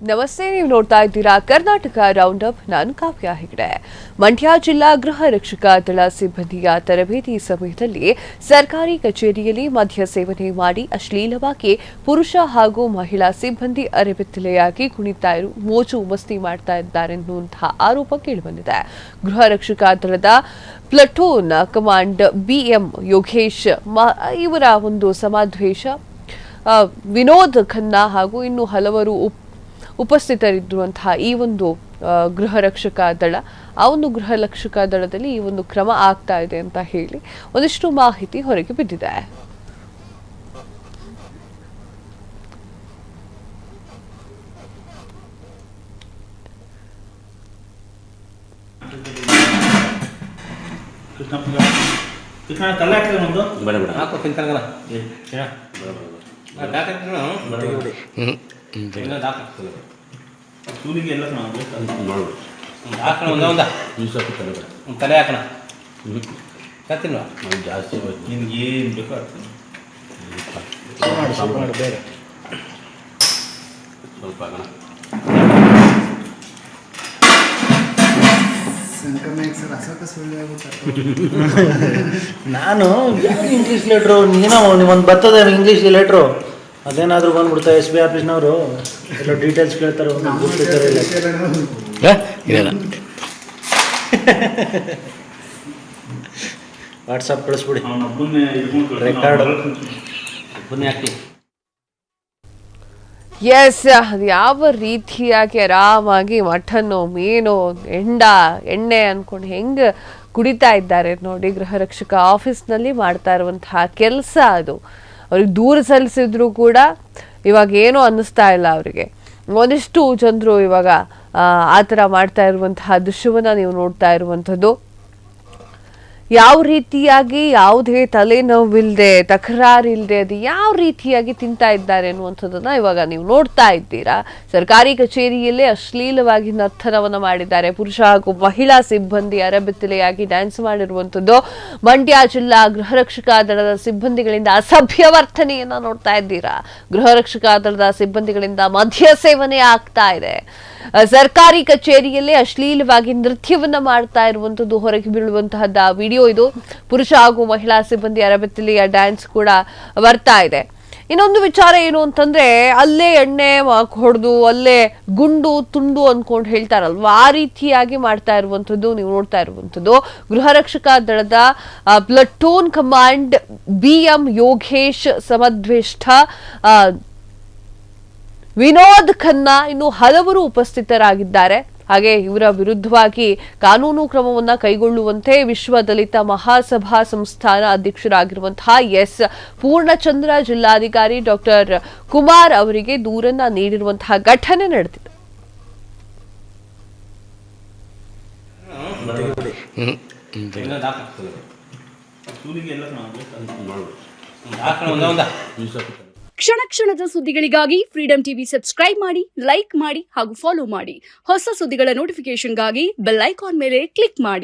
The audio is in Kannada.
ನಮಸ್ತೆ, ನೀವು ನೋಡ್ತಾ ಇದ್ದೀರಾ ಕರ್ನಾಟಕ ರೌಂಡ್ ಅಪ್. ನಾನು ಕಾವ್ಯ ಹೆಗಡೆ. ಮಂಡ್ಯ ಜಿಲ್ಲಾ ಗೃಹ ರಕ್ಷಕ ದಳ ಸಿಬ್ಬಂದಿಯ ತರಬೇತಿ ಸಮಯದಲ್ಲಿ ಸರ್ಕಾರಿ ಕಚೇರಿಯಲ್ಲಿ ಮದ್ಯ ಸೇವನೆ ಮಾಡಿ ಅಶ್ಲೀಲವಾಗಿ ಪುರುಷ ಹಾಗೂ ಮಹಿಳಾ ಸಿಬ್ಬಂದಿ ಅರೆಬೆತ್ತಲೆಯಾಗಿ ಕುಣಿತಾ ಮೋಜು ಮಸ್ತಿ ಮಾಡ್ತಾ ಇದ್ದಾರೆ ಎನ್ನುವಂತಹ ಆರೋಪ ಕೇಳಿಬಂದಿದೆ. ಗೃಹ ರಕ್ಷಕ ದಳದ ಪ್ಲಟೂನ್ ಕಮಾಂಡ್ ಬಿಎಂ ಯೋಗೇಶ್ ಇವರ ಒಂದು ಸಮಾವೇಶ ವಿನೋದ್ ಖನ್ನಾ ಹಾಗೂ ಇನ್ನು ಹಲವರು ಉಪಸ್ಥಿತರಿದ್ದಂತಹ ಈ ಒಂದು ಗೃಹ ರಕ್ಷಕ ದಳ ಗೃಹ ರಕ್ಷಕ ದಳದಲ್ಲಿ ಈ ಒಂದು ಕ್ರಮ ಆಗ್ತಾ ಇದೆ ಅಂತ ಹೇಳಿ ಒಂದಿಷ್ಟು ಮಾಹಿತಿ ಹೊರಗೆ ಬಿದ್ದಿದೆ. ತಲೆ ಹಾಕೋಣ ಜಾಸ್ತಿ ನಿನ್ಗೆ ಏನು ಬೇಕೋ ಬೇರೆ ಸ್ವಲ್ಪ ಹಾಕೋಣ. ನಾನು ಇಂಗ್ಲೀಷ್ ಲೆಟ್ರು ನೀನೋ ಒಂದು ಬರ್ತದೆ ಇಂಗ್ಲೀಷ್ ಲೆಟ್ರು ಅದೇನಾದರೂ ಬಂದ್ಬಿಡ್ತಾ SB ಆಫೀಸ್ನವರು ಎಲ್ಲ ಡೀಟೇಲ್ಸ್ ಕೇಳ್ತಾರೆ. ವಾಟ್ಸಪ್ ಕಳಿಸ್ಬಿಡಿ ರೆಕಾರ್ಡ್ ಹಾಕಿ. ಎಸ್, ಅದು ಯಾವ ರೀತಿಯಾಗಿ ಆರಾಮಾಗಿ ಮಟನ್ನು ಮೀನು ಎಣ್ಣೆ ಅನ್ಕೊಂಡು ಹೆಂಗೆ ಕುಡಿತಾ ಇದ್ದಾರೆ ನೋಡಿ. ಗೃಹ ರಕ್ಷಕ ಆಫೀಸ್ನಲ್ಲಿ ಮಾಡ್ತಾ ಇರುವಂತಹ ಕೆಲಸ ಅದು. ಅವ್ರಿಗೆ ದೂರ ಸಲ್ಲಿಸಿದ್ರು ಕೂಡ ಇವಾಗ ಏನೂ ಅನ್ನಿಸ್ತಾ ಇಲ್ಲ ಅವರಿಗೆ. ಒಂದಿಷ್ಟು ಜನರು ಇವಾಗ ಆ ಥರ ಮಾಡ್ತಾ ಇರುವಂತಹ ದೃಶ್ಯವನ್ನು ನೀವು ನೋಡ್ತಾ ಇರುವಂಥದ್ದು. ಯಾವ ರೀತಿಯಾಗಿ ಯಾವುದೇ ತಲೆನೋವಿಲ್ಲದೆ ತಕರಾರಿಲ್ಲದೆ ಅದು ಯಾವ ರೀತಿಯಾಗಿ ತಿಂತಾ ಇದ್ದಾರೆ ಅನ್ನುವಂಥದ್ದನ್ನ ಇವಾಗ ನೀವು ನೋಡ್ತಾ ಇದ್ದೀರಾ. ಸರ್ಕಾರಿ ಕಚೇರಿಯಲ್ಲೇ ಅಶ್ಲೀಲವಾಗಿ ನರ್ತನವನ್ನು ಮಾಡಿದ್ದಾರೆ. ಪುರುಷ ಹಾಗೂ ಮಹಿಳಾ ಸಿಬ್ಬಂದಿ ಅರೆಬೆತ್ತಲೆಯಾಗಿ ಡ್ಯಾನ್ಸ್ ಮಾಡಿರುವಂಥದ್ದು. ಮಂಡ್ಯ ಜಿಲ್ಲಾ ಗೃಹ ರಕ್ಷಕ ದಳದ ಸಿಬ್ಬಂದಿಗಳಿಂದ ಅಸಭ್ಯ ವರ್ತನೆಯನ್ನ ನೋಡ್ತಾ ಇದ್ದೀರಾ. ಗೃಹ ರಕ್ಷಕ ದಳದ ಸಿಬ್ಬಂದಿಗಳಿಂದ ಮದ್ಯ ಸೇವನೆ ಆಗ್ತಾ ಇದೆ. ಸರ್ಕಾರಿ ಕಚೇರಿಯಲ್ಲೇ ಅಶ್ಲೀಲವಾಗಿ ನೃತ್ಯವನ್ನ ಮಾಡ್ತಾ ಇರುವಂತದ್ದು ಹೊರಗೆ ಬೀಳುವಂತಹದ್ದ ವಿಡಿಯೋ ಇದು. ಪುರುಷ ಹಾಗೂ ಮಹಿಳಾ ಸಿಬ್ಬಂದಿ ಅರೆಬೆತ್ತಲೆಯ ಡ್ಯಾನ್ಸ್ ಕೂಡ ಬರ್ತಾ ಇದೆ. ಇನ್ನೊಂದು ವಿಚಾರ ಏನು ಅಂತಂದ್ರೆ, ಅಲ್ಲೇ ಎಣ್ಣೆ ಹೊಡೆದು ಅಲ್ಲೇ ಗುಂಡು ತುಂಡು ಅನ್ಕೊಂಡು ಹೇಳ್ತಾರಲ್ವಾ, ಆ ರೀತಿಯಾಗಿ ಮಾಡ್ತಾ ಇರುವಂತದ್ದು ನೀವು ನೋಡ್ತಾ ಇರುವಂತದ್ದು. ಗೃಹ ರಕ್ಷಕ ದಳದ ಪ್ಲಟೂನ್ ಕಮಾಂಡ್ ಬಿಎಂ ಯೋಗೇಶ್ ಸಮದ್ವೇಷ್ಟ ವಿನೋದ್ ಖನ್ನಾ ಇನ್ನು ಹಲವರು ಉಪಸ್ಥಿತರಾಗಿದ್ದಾರೆ. ಹಾಗೆ ಇವರ ವಿರುದ್ಧವಾಗಿ ಕಾನೂನು ಕ್ರಮವನ್ನ ಕೈಗೊಳ್ಳುವಂತೆ ವಿಶ್ವ ದಲಿತ ಮಹಾಸಭಾ ಸಂಸ್ಥಾನ ಅಧ್ಯಕ್ಷರಾಗಿರುವಂತಹ ಪೂರ್ಣಚಂದ್ರ ಜಿಲ್ಲಾಧಿಕಾರಿ ಡಾಕ್ಟರ್ ಕುಮಾರ್ ಅವರಿಗೆ ದೂರನ್ನ ನೀಡಿರುವಂತಹ ಘಟನೆ ನಡೆದಿದೆ. ಕ್ಷಣ ಕ್ಷಣದ ಸುದ್ದಿಗಳಿಗಾಗಿ ಫ್ರೀಡಂ ಟಿವಿ ಸಬ್ಸ್ಕ್ರೈಬ್ ಮಾಡಿ, ಲೈಕ್ ಮಾಡಿ ಹಾಗೂ ಫಾಲೋ ಮಾಡಿ. ಹೊಸ ಸುದ್ದಿಗಳ ನೋಟಿಫಿಕೇಶನ್ಗಾಗಿ ಬೆಲ್ ಐಕಾನ್ ಮೇಲೆ ಕ್ಲಿಕ್ ಮಾಡಿ.